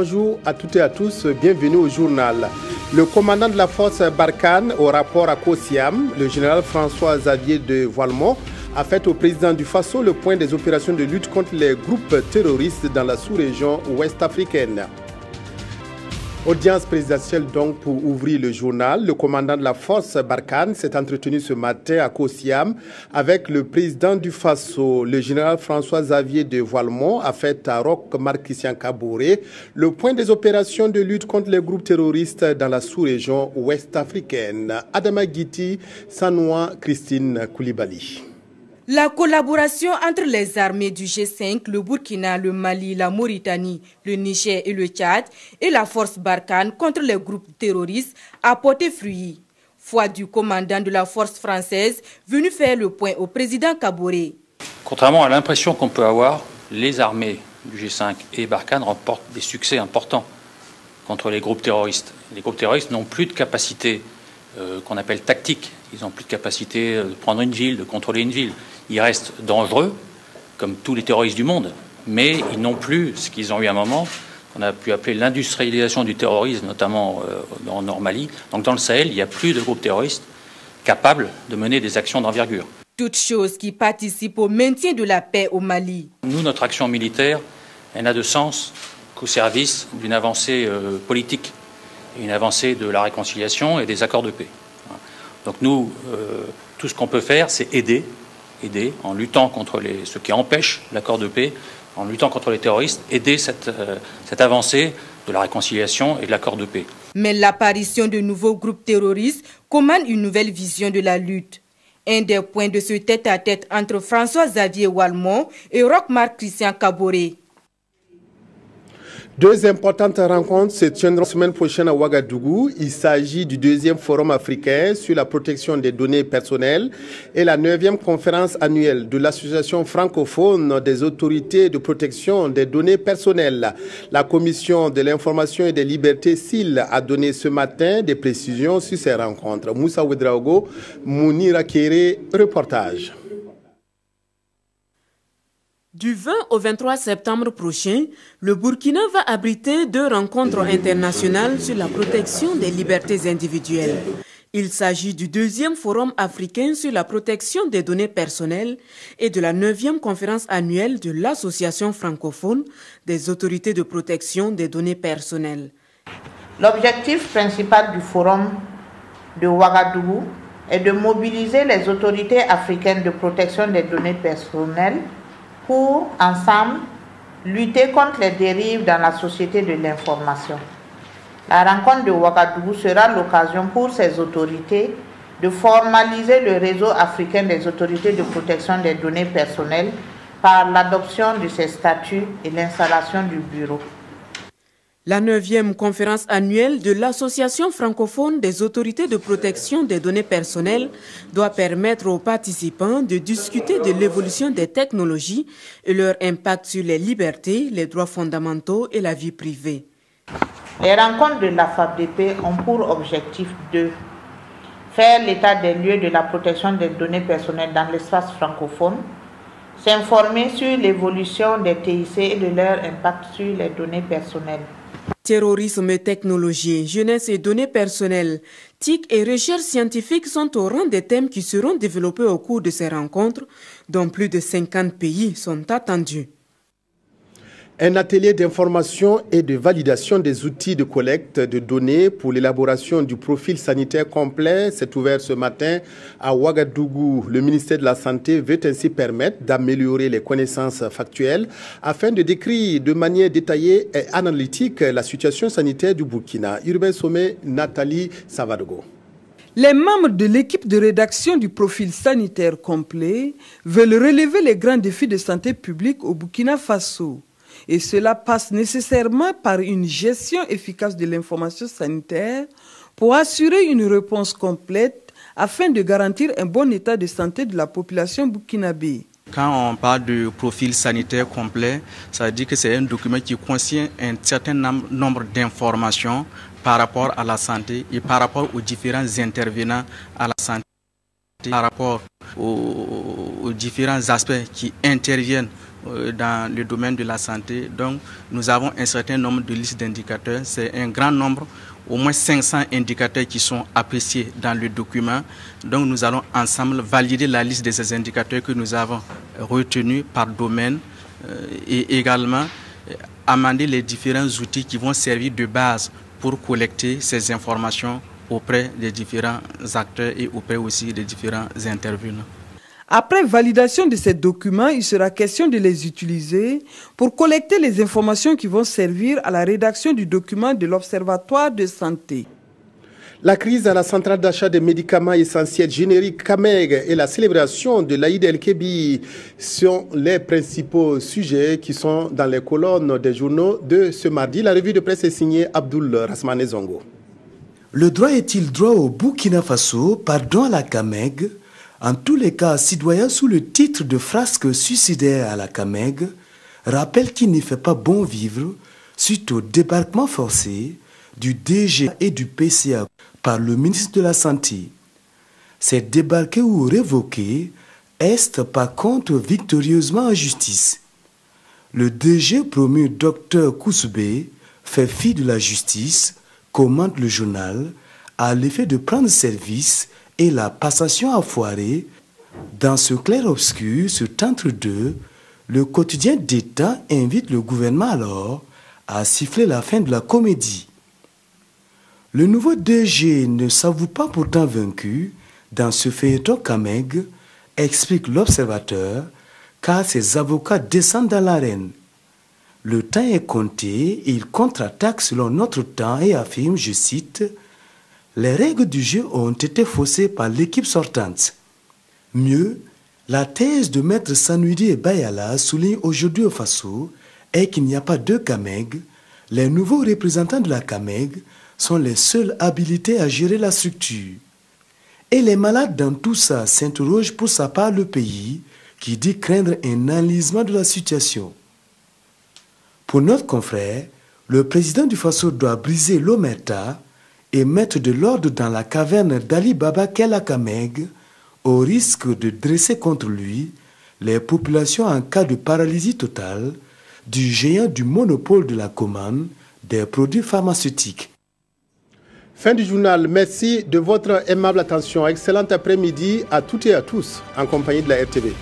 bonjour à toutes et à tous, bienvenue au journal. Le commandant de la force Barkhane au rapport à Kosiam, le général François-Xavier de Voilemont, a fait au président du Faso le point des opérations de lutte contre les groupes terroristes dans la sous-région ouest africaine. Audience présidentielle donc pour ouvrir le journal. Le commandant de la force Barkhane s'est entretenu ce matin à Kosiam avec le président du Faso. Le général François-Xavier de Voilemont a fait à Roch Marc Christian Kaboré le point des opérations de lutte contre les groupes terroristes dans la sous-région ouest africaine. Adama Guiti, Sanoua, Christine Koulibaly. La collaboration entre les armées du G5, le Burkina, le Mali, la Mauritanie, le Niger et le Tchad et la force Barkhane contre les groupes terroristes a porté fruit. Foi du commandant de la force française venu faire le point au président Kaboré. Contrairement à l'impression qu'on peut avoir, les armées du G5 et Barkhane remportent des succès importants contre les groupes terroristes. Les groupes terroristes n'ont plus de capacité qu'on appelle tactique. Ils n'ont plus de capacité de prendre une ville, de contrôler une ville. Ils restent dangereux, comme tous les terroristes du monde, mais ils n'ont plus ce qu'ils ont eu à un moment, qu'on a pu appeler l'industrialisation du terrorisme, notamment en Nord-Mali. Donc dans le Sahel, il n'y a plus de groupes terroristes capables de mener des actions d'envergure. Toute chose qui participe au maintien de la paix au Mali. Nous, notre action militaire, elle n'a de sens qu'au service d'une avancée politique, et une avancée de la réconciliation et des accords de paix. Donc nous, tout ce qu'on peut faire, c'est aider en luttant contre ce qui empêche l'accord de paix, en luttant contre les terroristes, aider cette avancée de la réconciliation et de l'accord de paix. Mais l'apparition de nouveaux groupes terroristes commande une nouvelle vision de la lutte. Un des points de ce tête-à-tête entre François-Xavier Voilemont et Roch Marc Christian Kaboré. Deux importantes rencontres se tiendront la semaine prochaine à Ouagadougou. Il s'agit du deuxième forum africain sur la protection des données personnelles et la 9e conférence annuelle de l'association francophone des autorités de protection des données personnelles. La commission de l'information et des libertés CIL a donné ce matin des précisions sur ces rencontres. Moussa Ouedraogo, Mounira Kéré, reportage. Du 20 au 23 septembre prochain, le Burkina va abriter 2 rencontres internationales sur la protection des libertés individuelles. Il s'agit du 2e forum africain sur la protection des données personnelles et de la 9e conférence annuelle de l'Association francophone des autorités de protection des données personnelles. L'objectif principal du forum de Ouagadougou est de mobiliser les autorités africaines de protection des données personnelles pour, ensemble, lutter contre les dérives dans la société de l'information. La rencontre de Ouagadougou sera l'occasion pour ces autorités de formaliser le réseau africain des autorités de protection des données personnelles par l'adoption de ces statuts et l'installation du bureau. La 9e conférence annuelle de l'Association francophone des autorités de protection des données personnelles doit permettre aux participants de discuter de l'évolution des technologies et leur impact sur les libertés, les droits fondamentaux et la vie privée. Les rencontres de la FABDP ont pour objectif de faire l'état des lieux de la protection des données personnelles dans l'espace francophone, s'informer sur l'évolution des TIC et de leur impact sur les données personnelles. Terrorisme et technologie, jeunesse et données personnelles, TIC et recherche scientifique sont au rang des thèmes qui seront développés au cours de ces rencontres, dont plus de 50 pays sont attendus. Un atelier d'information et de validation des outils de collecte de données pour l'élaboration du profil sanitaire complet s'est ouvert ce matin à Ouagadougou. Le ministère de la Santé veut ainsi permettre d'améliorer les connaissances factuelles afin de décrire de manière détaillée et analytique la situation sanitaire du Burkina. Urbain Sommet, Nathalie Savadogo. Les membres de l'équipe de rédaction du profil sanitaire complet veulent relever les grands défis de santé publique au Burkina Faso. Et cela passe nécessairement par une gestion efficace de l'information sanitaire pour assurer une réponse complète afin de garantir un bon état de santé de la population burkinabé. Quand on parle de profil sanitaire complet, ça veut dire que c'est un document qui contient un certain nombre d'informations par rapport à la santé et par rapport aux différents intervenants à la santé, par rapport aux différents aspects qui interviennent dans le domaine de la santé. Donc, nous avons un certain nombre de listes d'indicateurs. C'est un grand nombre, au moins 500 indicateurs qui sont appréciés dans le document. Donc, nous allons ensemble valider la liste de ces indicateurs que nous avons retenus par domaine et également amender les différents outils qui vont servir de base pour collecter ces informations auprès des différents acteurs et auprès aussi des différents intervenants. Après validation de ces documents, il sera question de les utiliser pour collecter les informations qui vont servir à la rédaction du document de l'Observatoire de santé. La crise à la centrale d'achat des médicaments essentiels génériques CAMEG et la célébration de l'Aïd el-Kébi sont les principaux sujets qui sont dans les colonnes des journaux de ce mardi. La revue de presse est signée Abdoul Rasmane Zongo. Le droit est-il droit au Burkina Faso, pardon à la CAMEG? En tous les cas, citoyens sous le titre de frasque suicidaire à la CAMEG rappelle qu'il n'y fait pas bon vivre suite au débarquement forcé du DG et du PCA par le ministre de la Santé. C'est débarqué ou révoqué est par contre victorieusement en justice. Le DG promu Dr Koussoubé fait fi de la justice, commente le journal, à l'effet de prendre service et la passation a foiré. Dans ce clair-obscur, ce entre-deux, le quotidien d'État invite le gouvernement alors à siffler la fin de la comédie. Le nouveau DG ne s'avoue pas pourtant vaincu dans ce feuilleton CAMEG, explique l'observateur, car ses avocats descendent dans l'arène. Le temps est compté, il contre-attaque selon notre temps et affirme, je cite, « Les règles du jeu ont été faussées par l'équipe sortante. » Mieux, la thèse de Maître Sanoudi et Bayala souligne aujourd'hui au Faso est qu'il n'y a pas de CAMEG. Les nouveaux représentants de la CAMEG sont les seuls habilités à gérer la structure. Et les malades dans tout ça s'interrogent pour sa part le pays qui dit craindre un enlisement de la situation. Pour notre confrère, le président du Faso doit briser l'omerta et mettre de l'ordre dans la caverne d'Ali Baba qu'est la CAMEG, au risque de dresser contre lui les populations en cas de paralysie totale du géant du monopole de la commande des produits pharmaceutiques. Fin du journal. Merci de votre aimable attention. Excellent après-midi à toutes et à tous en compagnie de la RTV.